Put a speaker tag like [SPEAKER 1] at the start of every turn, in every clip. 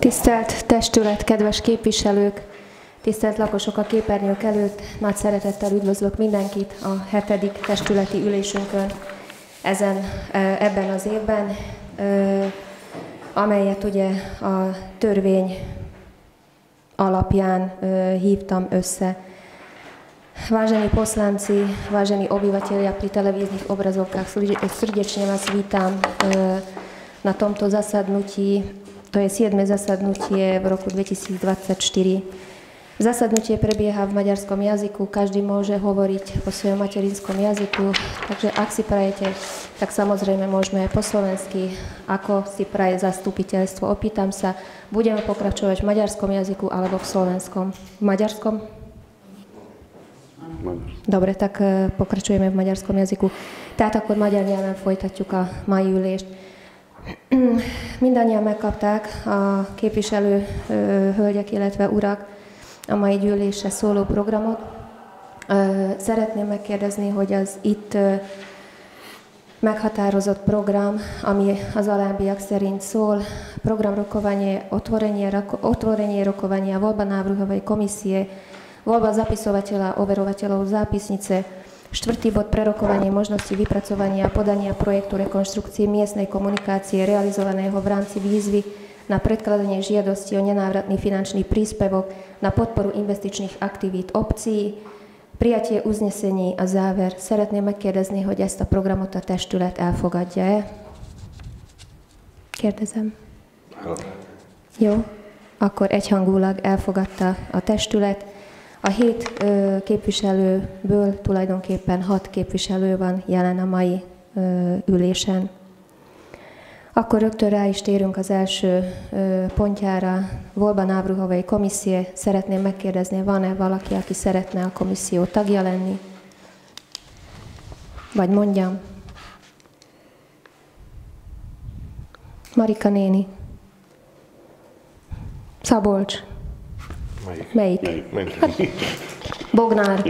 [SPEAKER 1] Tisztelt testület, kedves képviselők, tisztelt lakosok a képernyők előtt, nagy szeretettel üdvözlök mindenkit a 7. testületi ülésünkön ebben az évben, amelyet ugye a törvény alapján hívtam össze. Vážení poslanci, vážení obyvatelia pri televíznych obrazovkách, srdečne vás vítam na tomto zasadnutí. To je 7. zasadnutie v roku 2024. Zasadnutie prebieha v maďarskom jazyku, každý môže hovoriť po svojom materinskom jazyku, takže ak si prajete, tak samozrejme môžeme aj po slovensky, ako si praje zastupiteľstvo. Opýtam sa, budeme pokračovať v maďarskom jazyku alebo v slovenskom? V maďarskom? Dobre, tak pokračujeme v maďarskom jazyku. Tehát akkor magyar nyelven folytatjuk a mai ülést. Mindannyian megkapták a képviselő hölgyek, illetve urak a mai gyűlésre szóló programot. Szeretném megkérdezni, hogy az itt meghatározott program, ami az alábbiak szerint szól, program otvorenie rokovania, voľba návrhovej komisie, voľba zapisovateľa, overovateľov zápisnice, 4. bod prerokovanie možnosti vypracovania a podania projektu rekonštrukcie miestnej komunikácie realizovaného v rámci výzvy na predkladanie žiadosti o nenávratný finančný príspevok na podporu investičných aktivít obcí, prijatie uznesení a záver. Szeretném megkérdezni, hogy ezt a programot a testület elfogadja-e? Kérdezem. Jó, akkor egyhangulag elfogadta a testület. A 7 képviselőből tulajdonképpen 6 képviselő van jelen a mai ülésen. Akkor rögtön rá is térünk az első pontjára, voľba návrhovej komisie. Szeretném megkérdezni, van-e valaki, aki szeretne a komisszió tagja lenni? Vagy mondjam? Marika néni. Szabolcs. Melyik? Bognár.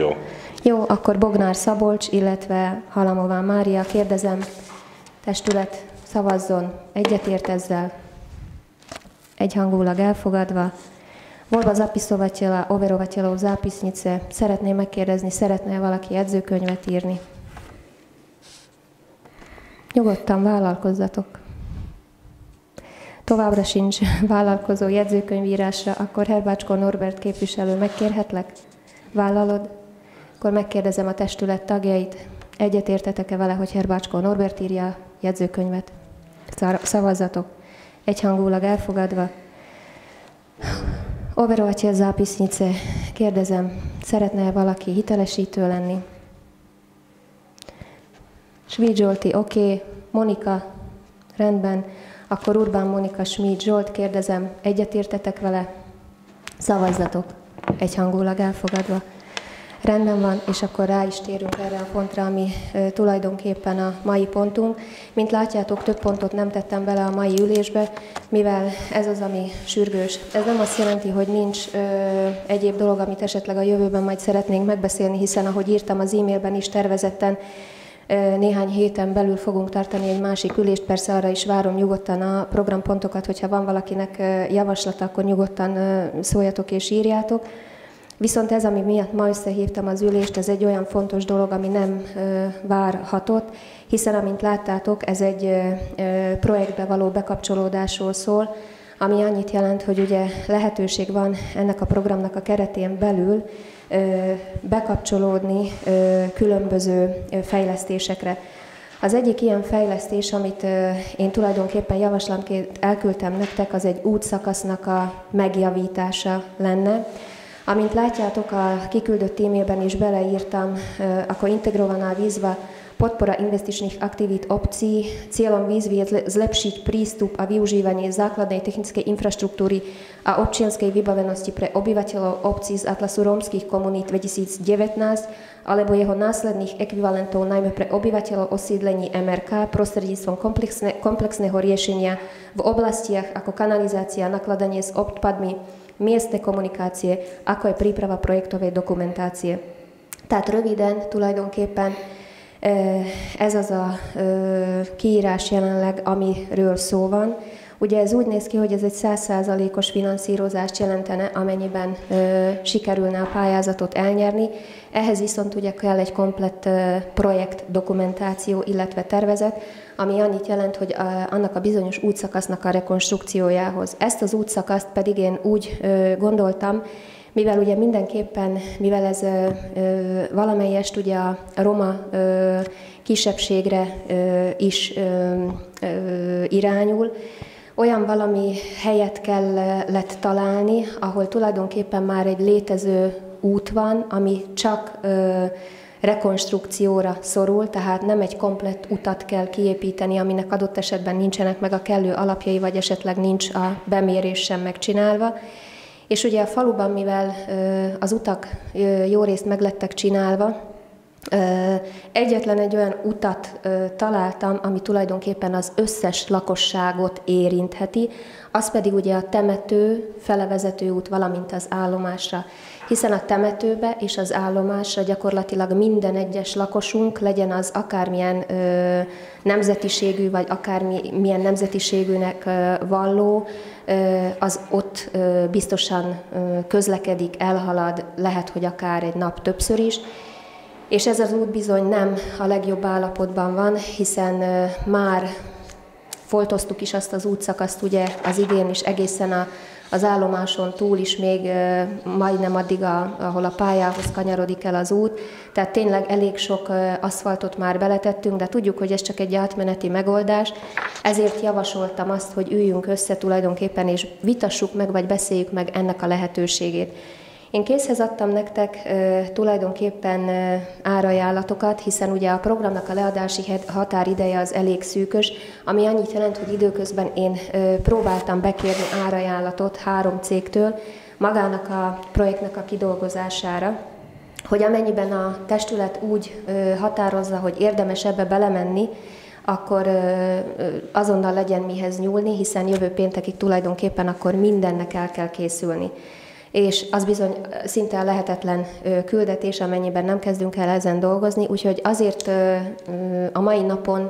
[SPEAKER 1] Jó, akkor Bognár Szabolcs, illetve Halamová Mária. Kérdezem, testület szavazzon, egyetért ezzel, egyhangulag elfogadva. Voľba zapisovateľa, overovateľov zápisnice. Szeretném megkérdezni, szeretne valaki jegyzőkönyvet írni? Nyugodtan vállalkozzatok. Továbbra sincs vállalkozó jegyzőkönyvírásra, akkor Herbácskó Norbert képviselő, megkérhetlek? Vállalod? Akkor megkérdezem a testület tagjait. Egyetértetek-e vele, hogy Herbácskó Norbert írja a jegyzőkönyvet? Szavazzatok. Egyhangulag elfogadva. Overovateľ zápisnice. Kérdezem, szeretne valaki hitelesítő lenni? Schmidt Zsolti, oké. Monika, rendben. Akkor Urbán Monika, Schmidt Zsolt, kérdezem, egyetértetek vele? Szavazzatok. Egyhangulag elfogadva. Rendben van, és akkor rá is térünk erre a pontra, ami tulajdonképpen a mai pontunk. Mint látjátok, több pontot nem tettem bele a mai ülésbe, mivel ez az, ami sürgős. Ez nem azt jelenti, hogy nincs egyéb dolog, amit esetleg a jövőben majd szeretnénk megbeszélni, hiszen ahogy írtam az e-mailben is, tervezetten néhány héten belül fogunk tartani egy másik ülést, persze arra is várom nyugodtan a programpontokat, hogyha van valakinek javaslata, akkor nyugodtan szóljatok és írjátok. Viszont ez, ami miatt ma összehívtam az ülést, ez egy olyan fontos dolog, ami nem várhatott, hiszen amint láttátok, ez egy projektbe való bekapcsolódásról szól, ami annyit jelent, hogy ugye lehetőség van ennek a programnak a keretén belül bekapcsolódni különböző fejlesztésekre. Az egyik ilyen fejlesztés, amit én tulajdonképpen javaslatként elküldtem nektek, az egy útszakasznak a megjavítása lenne. Amint látjátok, a kiküldött e-mailben is beleírtam, ako integrovaná výzva Podpora investičných aktivít obcí. Cieľom výzvy je zlepšiť prístup a využívanie základnej technickej infraštruktúry a občianskej vybavenosti pre obyvateľov obcí z Atlasu rómskych komunít 2019 alebo jeho následných ekvivalentov, najmä pre obyvateľov osídlení MRK prostredníctvom komplexného riešenia v oblastiach ako kanalizácia, nakladanie s odpadmi, miestne kommunikácie, ako aj príprava projektovej dokumentácie. Tehát röviden tulajdonképpen ez az a kiírás jelenleg, amiről szó van. Ugye ez úgy néz ki, hogy ez egy 100%-os finanszírozást jelentene, amennyiben sikerülne a pályázatot elnyerni. Ehhez viszont ugye kell egy komplett projekt dokumentáció, illetve tervezet, ami annyit jelent, hogy annak a bizonyos útszakasznak a rekonstrukciójához. Ezt az útszakaszt pedig én úgy gondoltam, mivel ugye mindenképpen, mivel ez valamelyest ugye a roma kisebbségre is irányul, olyan valami helyet kellett találni, ahol tulajdonképpen már egy létező út van, ami csak rekonstrukcióra szorul, tehát nem egy komplett utat kell kiépíteni, aminek adott esetben nincsenek meg a kellő alapjai, vagy esetleg nincs a bemérés sem megcsinálva. És ugye a faluban, mivel az utak jó részt meglettek csinálva, egyetlen egy olyan utat találtam, ami tulajdonképpen az összes lakosságot érintheti, az pedig ugye a temető, felevezető út, valamint az állomásra. Hiszen a temetőbe és az állomásra gyakorlatilag minden egyes lakosunk, legyen az akármilyen nemzetiségű, vagy akármilyen nemzetiségűnek valló, az ott biztosan közlekedik, elhalad, lehet, hogy akár egy nap többször is. És ez az út bizony nem a legjobb állapotban van, hiszen már foltoztuk is azt az útszakaszt ugye az idén is egészen az állomáson túl is még majdnem addig, ahol a pályához kanyarodik el az út. Tehát tényleg elég sok aszfaltot már beletettünk, de tudjuk, hogy ez csak egy átmeneti megoldás. Ezért javasoltam azt, hogy üljünk össze tulajdonképpen és vitassuk meg, vagy beszéljük meg ennek a lehetőségét. Én készhez adtam nektek tulajdonképpen árajánlatokat, hiszen ugye a programnak a leadási határideje az elég szűkös, ami annyit jelent, hogy időközben én próbáltam bekérni árajánlatot 3 cégtől magának a projektnek a kidolgozására, hogy amennyiben a testület úgy határozza, hogy érdemes ebbe belemenni, akkor azonnal legyen mihez nyúlni, hiszen jövő péntekig tulajdonképpen akkor mindennek el kell készülni. És az bizony szinte lehetetlen küldetés, amennyiben nem kezdünk el ezen dolgozni, úgyhogy azért a mai napon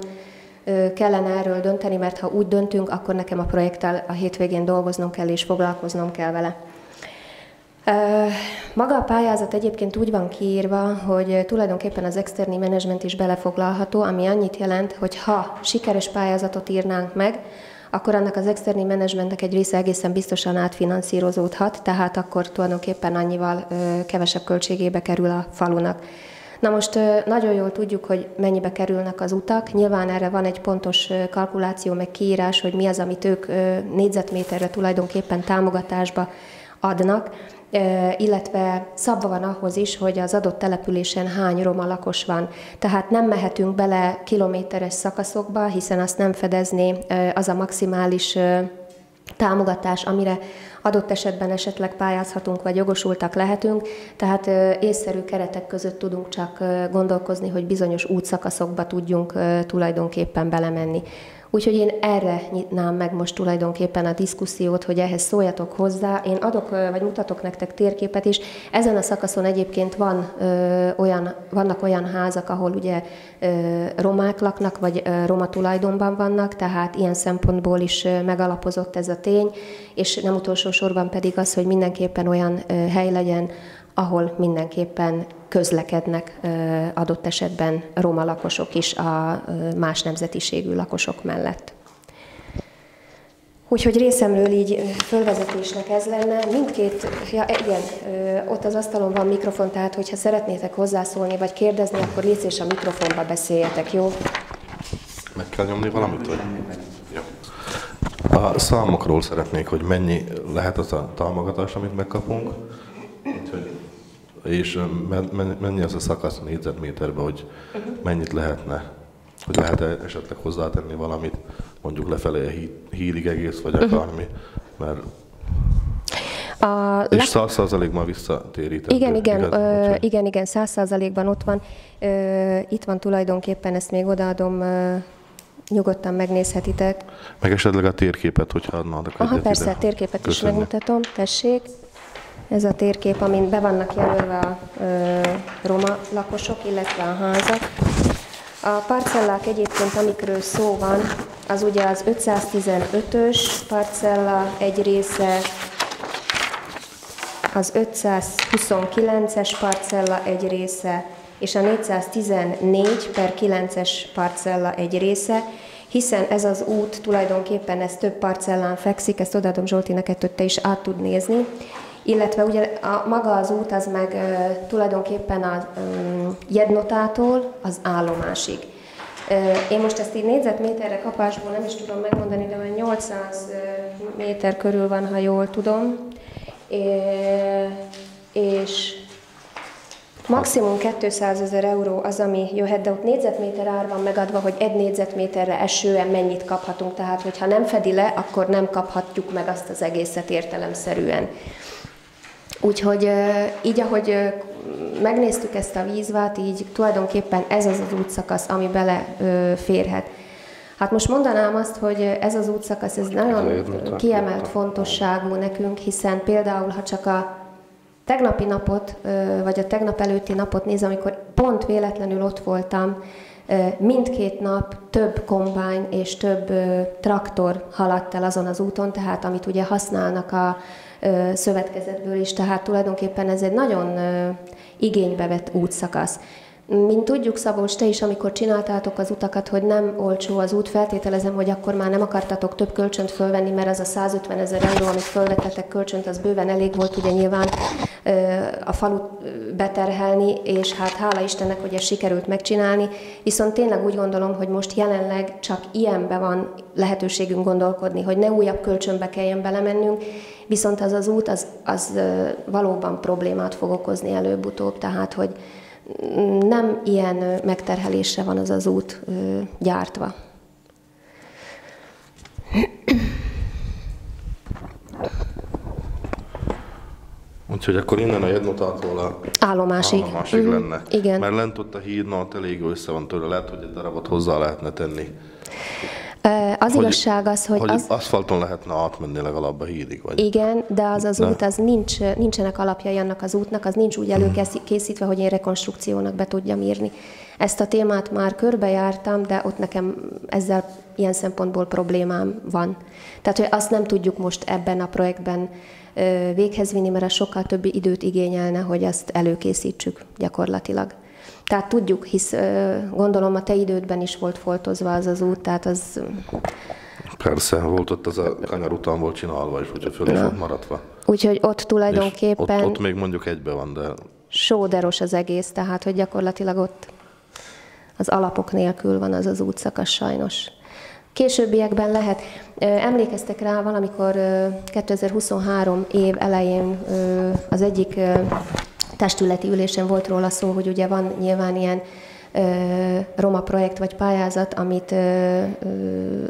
[SPEAKER 1] kellene erről dönteni, mert ha úgy döntünk, akkor nekem a projekttel a hétvégén dolgoznom kell és foglalkoznom kell vele. Maga a pályázat egyébként úgy van kiírva, hogy tulajdonképpen az externi menedzsment is belefoglalható, ami annyit jelent, hogy ha sikeres pályázatot írnánk meg, akkor annak az externi menedzsmentnek egy része egészen biztosan átfinanszírozódhat, tehát akkor tulajdonképpen annyival kevesebb költségébe kerül a falunak. Na most nagyon jól tudjuk, hogy mennyibe kerülnek az utak, nyilván erre van egy pontos kalkuláció, meg kiírás, hogy mi az, amit ők négyzetméterre tulajdonképpen támogatásba adnak, illetve szabva van ahhoz is, hogy az adott településen hány roma lakos van. Tehát nem mehetünk bele kilométeres szakaszokba, hiszen azt nem fedezné az a maximális támogatás, amire adott esetben esetleg pályázhatunk, vagy jogosultak lehetünk, tehát észszerű keretek között tudunk csak gondolkozni, hogy bizonyos útszakaszokba tudjunk tulajdonképpen belemenni. Úgyhogy én erre nyitnám meg most tulajdonképpen a diszkusziót, hogy ehhez szóljatok hozzá. Én adok, vagy mutatok nektek térképet is. Ezen a szakaszon egyébként vannak olyan házak, ahol ugye romák laknak, vagy roma tulajdonban vannak, tehát ilyen szempontból is megalapozott ez a tény, és nem utolsó sorban pedig az, hogy mindenképpen olyan hely legyen, ahol mindenképpen közlekednek adott esetben roma lakosok is a más nemzetiségű lakosok mellett. Úgyhogy részemről így fölvezetésnek ez lenne. Mindkét, igen, ott az asztalon van mikrofon, tehát hogyha szeretnétek hozzászólni vagy kérdezni, akkor légy és a mikrofonba beszéljetek, jó?
[SPEAKER 2] Meg kell nyomni valamit, vagy? Jó. A számokról szeretnék, hogy mennyi lehet az a támogatás, amit megkapunk. Úgyhogy És mennyi az a szakasz négyzetméterbe, hogy mennyit lehetne? Hogy lehet-e esetleg hozzátenni valamit, mondjuk lefelé a hídig egész, vagy akármi, mert... És 100%-ban visszatérítendő.
[SPEAKER 1] Igen, 100%-ban ott van. Itt van tulajdonképpen, ezt még odaadom, nyugodtan megnézhetitek.
[SPEAKER 2] Meg esetleg a térképet, hogyha adnának egyet
[SPEAKER 1] persze,
[SPEAKER 2] ide.
[SPEAKER 1] a térképet
[SPEAKER 2] Köszönjük.
[SPEAKER 1] is megmutatom, tessék. Ez a térkép, amin be vannak jelölve a roma lakosok, illetve a házak. A parcellák egyébként, amikről szó van, az ugye az 515-ös parcella egy része, az 529-es parcella egy része, és a 414/9-es parcella egy része, hiszen ez az út tulajdonképpen ez több parcellán fekszik, ezt odaadom Zsolti neked, hogy te is át tud nézni, illetve ugye maga az út az meg tulajdonképpen a Jednotától az állomásig. Én most ezt így négyzetméterre kapásból nem is tudom megmondani, de olyan 800 méter körül van, ha jól tudom, és maximum 200 000 euró az, ami jöhet, de ott négyzetméter ár van megadva, hogy egy négyzetméterre esően mennyit kaphatunk, tehát hogyha nem fedi le, akkor nem kaphatjuk meg azt az egészet értelemszerűen. Úgyhogy így, ahogy megnéztük ezt a vízvát, így tulajdonképpen ez az az útszakasz, ami beleférhet. Hát most mondanám azt, hogy ez az útszakasz, ez nagyon kiemelt fontosságú nekünk, hiszen például, ha csak a tegnapi napot, vagy a tegnap előtti napot nézem, amikor pont véletlenül ott voltam, mindkét nap több kombány és több traktor haladt el azon az úton, tehát amit ugye használnak a szövetkezetből is, tehát tulajdonképpen ez egy nagyon igénybe vett útszakasz. Mint tudjuk, Szabolcs, te is, amikor csináltátok az utakat, hogy nem olcsó az út, feltételezem, hogy akkor már nem akartatok több kölcsönt fölvenni, mert az a 150 000 euró, amit fölvettetek kölcsönt, az bőven elég volt ugye nyilván a falut beterhelni, és hát hála Istennek, hogy ezt sikerült megcsinálni. Viszont tényleg úgy gondolom, hogy most jelenleg csak ilyenbe van lehetőségünk gondolkodni, hogy ne újabb kölcsönbe kelljen belemennünk, viszont az az út, az valóban problémát fog okozni előbb-utóbb, tehát hogy nem ilyen megterhelésre van az az út gyártva.
[SPEAKER 2] Úgyhogy akkor innen a Jednotától a
[SPEAKER 1] állomásig
[SPEAKER 2] lenne.
[SPEAKER 1] Igen.
[SPEAKER 2] Mert lent ott a hídnál elég össze van tőle, lehet, hogy egy darabot hozzá lehetne tenni.
[SPEAKER 1] Az igazság az, hogy
[SPEAKER 2] aszfalton lehetne átmenni legalább a hídig. Vagy?
[SPEAKER 1] Igen, de az az út, az nincsenek alapjai annak az útnak, az nincs úgy előkészítve, hogy én rekonstrukciónak be tudjam írni. Ezt a témát már körbejártam, de ott nekem ezzel ilyen szempontból problémám van. Tehát, hogy azt nem tudjuk most ebben a projektben véghez vinni, mert az sokkal több időt igényelne, hogy azt előkészítsük gyakorlatilag. Tehát tudjuk, hisz gondolom a te idődben is volt foltozva az az út, tehát az...
[SPEAKER 2] Persze, volt ott az a kanyar után volt csinálva, és úgyhogy föl is volt maradva.
[SPEAKER 1] Úgyhogy ott tulajdonképpen...
[SPEAKER 2] Ott még mondjuk egybe van, de...
[SPEAKER 1] Sóderos az egész, tehát hogy gyakorlatilag ott az alapok nélkül van az az útszakasz sajnos. Későbbiekben lehet. Emlékeztek rá, valamikor 2023 év elején az egyik testületi ülésen volt róla szó, hogy ugye van nyilván ilyen roma projekt vagy pályázat,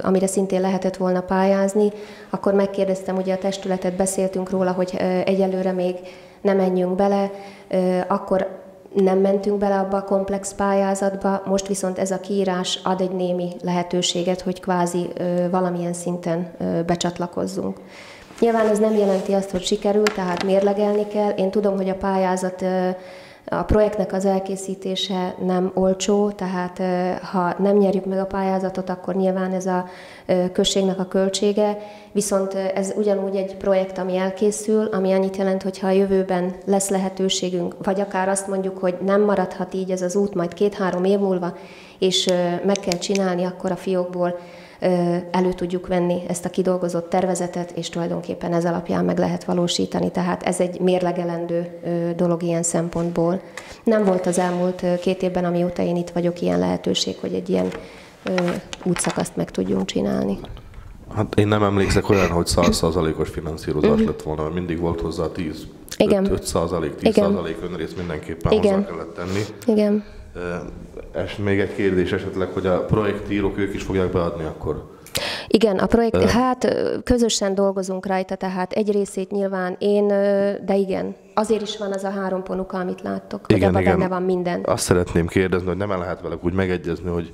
[SPEAKER 1] amire szintén lehetett volna pályázni. Akkor megkérdeztem ugye a testületet, beszéltünk róla, hogy egyelőre még nem menjünk bele, akkor nem mentünk bele abba a komplex pályázatba, most viszont ez a kiírás ad egy némi lehetőséget, hogy kvázi valamilyen szinten becsatlakozzunk. Nyilván ez nem jelenti azt, hogy sikerül, tehát mérlegelni kell. Én tudom, hogy a pályázat, a projektnek az elkészítése nem olcsó, tehát ha nem nyerjük meg a pályázatot, akkor nyilván ez a községnek a költsége, viszont ez ugyanúgy egy projekt, ami elkészül, ami annyit jelent, hogy ha a jövőben lesz lehetőségünk, vagy akár azt mondjuk, hogy nem maradhat így ez az út majd 2-3 év múlva, és meg kell csinálni, akkor a fiókból elő tudjuk venni ezt a kidolgozott tervezetet, és tulajdonképpen ez alapján meg lehet valósítani. Tehát ez egy mérlegelendő dolog ilyen szempontból. Nem volt az elmúlt 2 évben, amióta én itt vagyok, ilyen lehetőség, hogy egy ilyen útszakaszt meg tudjunk csinálni.
[SPEAKER 2] Hát én nem emlékszek olyan, hogy 100%-os finanszírozás lett volna, mert mindig volt hozzá 10.
[SPEAKER 1] Igen.
[SPEAKER 2] 5%, 10% önrész mindenképpen
[SPEAKER 1] Igen.
[SPEAKER 2] hozzá kellett tenni.
[SPEAKER 1] Igen.
[SPEAKER 2] És még egy kérdés esetleg, hogy a projektírók ők is fogják beadni akkor?
[SPEAKER 1] Igen, a projekt, hát közösen dolgozunk rajta, tehát egy részét nyilván én, de igen, azért is van az a 3 ponuka, amit láttok, hogy abban benne van minden.
[SPEAKER 2] Azt szeretném kérdezni, hogy nem lehet velük úgy megegyezni, hogy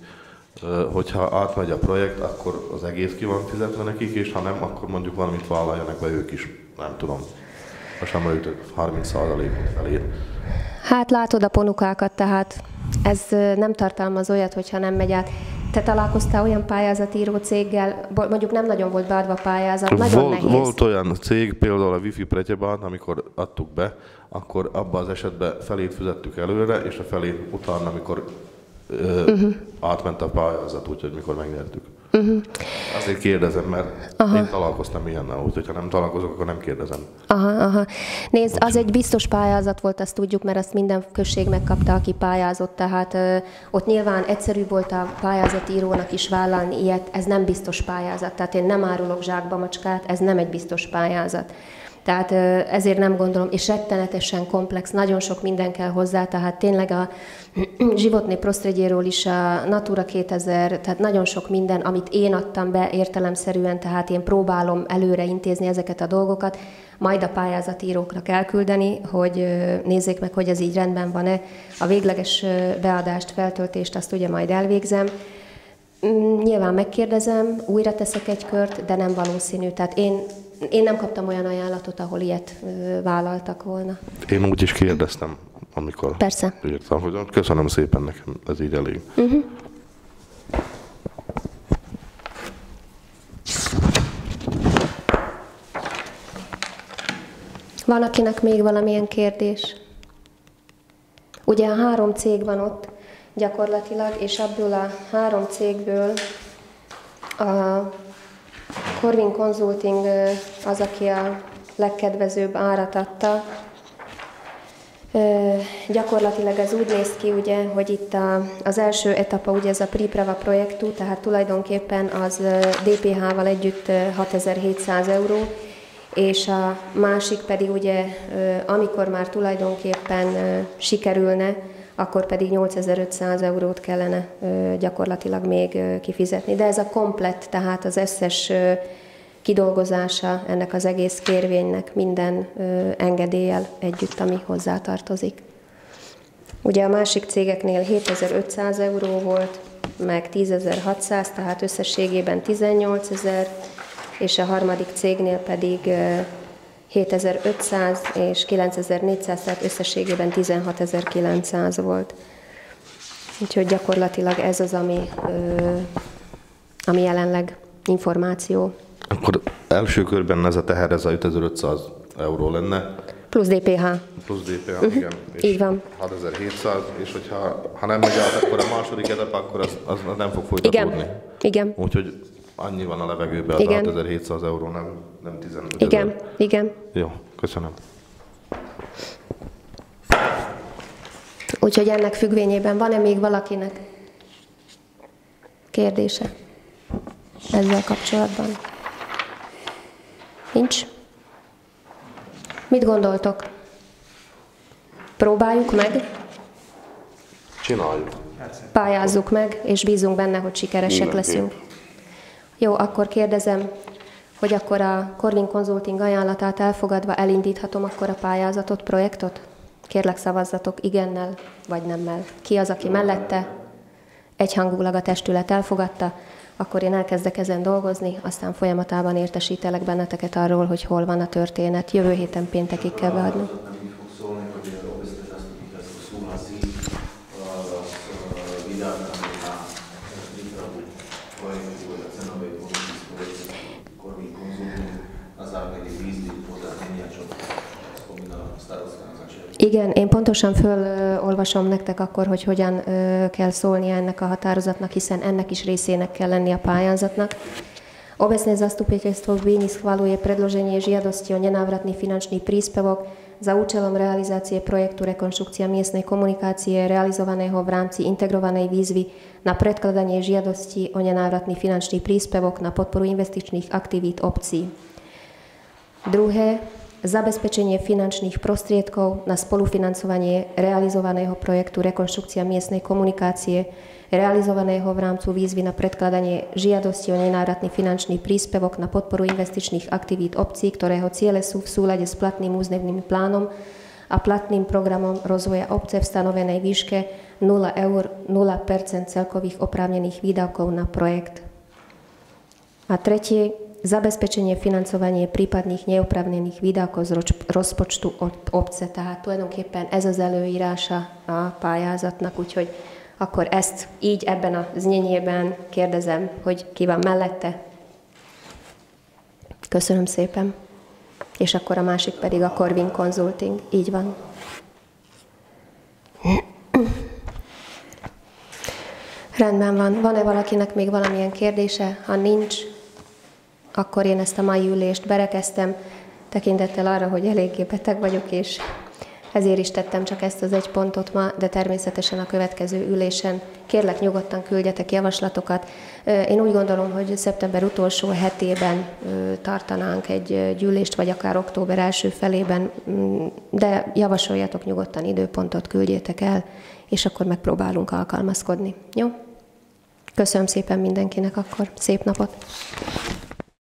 [SPEAKER 2] hogyha átmegy a projekt, akkor az egész ki van fizetve nekik, és ha nem, akkor mondjuk valamit vállaljanak be ők is. Nem tudom. Most nem mondjuk 30%-ot felér.
[SPEAKER 1] Hát látod a ponukákat, tehát ez nem tartalmaz olyat, hogyha nem megy át. Te találkoztál olyan pályázatíró céggel, mondjuk nem nagyon volt beadva pályázat, nagyon nehéz.
[SPEAKER 2] Volt olyan cég, például a Wi-Fi Pretyebán, amikor adtuk be, akkor abban az esetben felét fizettük előre, és a felét utána, amikor átment a pályázat, úgyhogy mikor megnyertük. Azért kérdezem, mert én találkoztam ilyennel, úgyhogy ha nem találkozok, akkor nem kérdezem.
[SPEAKER 1] Aha. Nézd, az egy biztos pályázat volt, azt tudjuk, mert azt minden község megkapta, aki pályázott, tehát ott nyilván egyszerűbb volt a pályázatírónak is vállalni ilyet, ez nem biztos pályázat, tehát én nem árulok zsákba macskát, ez nem egy biztos pályázat. Tehát ezért nem gondolom, és rettenetesen komplex, nagyon sok minden kell hozzá, tehát tényleg a Životné prostredieról is, a Natura 2000, tehát nagyon sok minden, amit én adtam be értelemszerűen, tehát én próbálom előre intézni ezeket a dolgokat, majd a pályázatíróknak elküldeni, hogy nézzék meg, hogy ez így rendben van-e. A végleges beadást, feltöltést, azt ugye majd elvégzem. Nyilván megkérdezem, újra teszek egy kört, de nem valószínű. Tehát én nem kaptam olyan ajánlatot, ahol ilyet vállaltak volna.
[SPEAKER 2] Én úgy is kérdeztem, amikor
[SPEAKER 1] Persze.
[SPEAKER 2] írtam, hogy köszönöm szépen, nekem ez így elég.
[SPEAKER 1] Van, akinek még valamilyen kérdés? Ugye a 3 cég van ott gyakorlatilag, és ebből a 3 cégből a Corvin Consulting az, aki a legkedvezőbb árat adta. Gyakorlatilag ez úgy néz ki, ugye, hogy itt az első etapa, ugye ez a Priprava projektú, tehát tulajdonképpen az DPH-val együtt 6700 euró, és a másik pedig ugye, amikor már tulajdonképpen sikerülne, akkor pedig 8500 eurót kellene gyakorlatilag még kifizetni. De ez a komplett, tehát az összes kidolgozása ennek az egész kérvénynek minden engedéllyel együtt, ami hozzátartozik. Ugye a másik cégeknél 7500 euró volt, meg 10.600, tehát összességében 18.000, és a harmadik cégnél pedig 7500 és 9400, tehát összességében 16.900 volt. Úgyhogy gyakorlatilag ez az, ami jelenleg információ.
[SPEAKER 2] Akkor első körben ez a teher, ez a 5500 euró lenne.
[SPEAKER 1] Plusz DPH.
[SPEAKER 2] Plusz DPH, igen. És
[SPEAKER 1] így van.
[SPEAKER 2] 6700, és ha nem megy át, akkor a második etap, akkor az nem fog folytatódni.
[SPEAKER 1] Igen.
[SPEAKER 2] Úgyhogy annyi van a levegőben, az 6700 euró, nem 15 000.
[SPEAKER 1] Igen.
[SPEAKER 2] Jó, köszönöm.
[SPEAKER 1] Úgyhogy ennek függvényében van-e még valakinek kérdése ezzel kapcsolatban? Nincs? Mit gondoltok? Próbáljuk meg?
[SPEAKER 2] Csináljuk.
[SPEAKER 1] Pályázzuk meg, és bízunk benne, hogy sikeresek leszünk. Jó, akkor kérdezem, hogy akkor a Corvin Consulting ajánlatát elfogadva elindíthatom akkor a pályázatot, projektot? Kérlek szavazzatok igennel vagy nemmel. Ki az, aki mellette? Egyhangulag a testület elfogadta, akkor én elkezdek ezen dolgozni, aztán folyamatában értesítelek benneteket arról, hogy hol van a történet. Jövő héten péntekig kell beadni. Igen, én pontosan fölolvasom nektek akkor, hogy hogyan kell szólnia ennek a határozatnak, hiszen ennek is részének kell lenni a pályázatnak. Obecné zastupiteľstvo Víny schvaľuje predloženie žiadosti o nenávratný finančný príspevok za účelom realizácie projektu rekonštrukcia miestnej komunikácie realizovaného v rámci integrovanej výzvy na predkladanie žiadosti o nenávratný finančný príspevok na podporu investičných aktivít obcí. Druhé, zabezpečenie finančných prostriedkov na spolufinancovanie realizovaného projektu rekonštrukcia miestnej komunikácie, realizovaného v rámci výzvy na predkladanie žiadosti o nenávratný finančný príspevok na podporu investičných aktivít obcí, ktorého ciele sú v súlade s platným územným plánom a platným programom rozvoja obce v stanovenej výške 0 eur, 0% celkových oprávnených výdavkov na projekt. A tretie, zabezpečenie financovanie prípadných neoprávnených výdavkok z rozpočtu obce. Tehát tulajdonképpen ez az előírása a pályázatnak, úgyhogy akkor ezt így ebben a znyényében kérdezem, hogy ki van mellette. Köszönöm szépen. És akkor a másik pedig a Corvin Consulting. Így van. Rendben van. Van-e valakinek még valamilyen kérdése? Ha nincs, akkor én ezt a mai ülést berekeztem, tekintettel arra, hogy eléggé beteg vagyok, és ezért is tettem csak ezt az egy pontot ma, de természetesen a következő ülésen kérlek nyugodtan küldjetek javaslatokat. Én úgy gondolom, hogy szeptember utolsó hetében tartanánk egy gyűlést, vagy akár október első felében, de javasoljatok nyugodtan időpontot, küldjétek el, és akkor megpróbálunk alkalmazkodni. Jó? Köszönöm szépen mindenkinek akkor. Szép napot!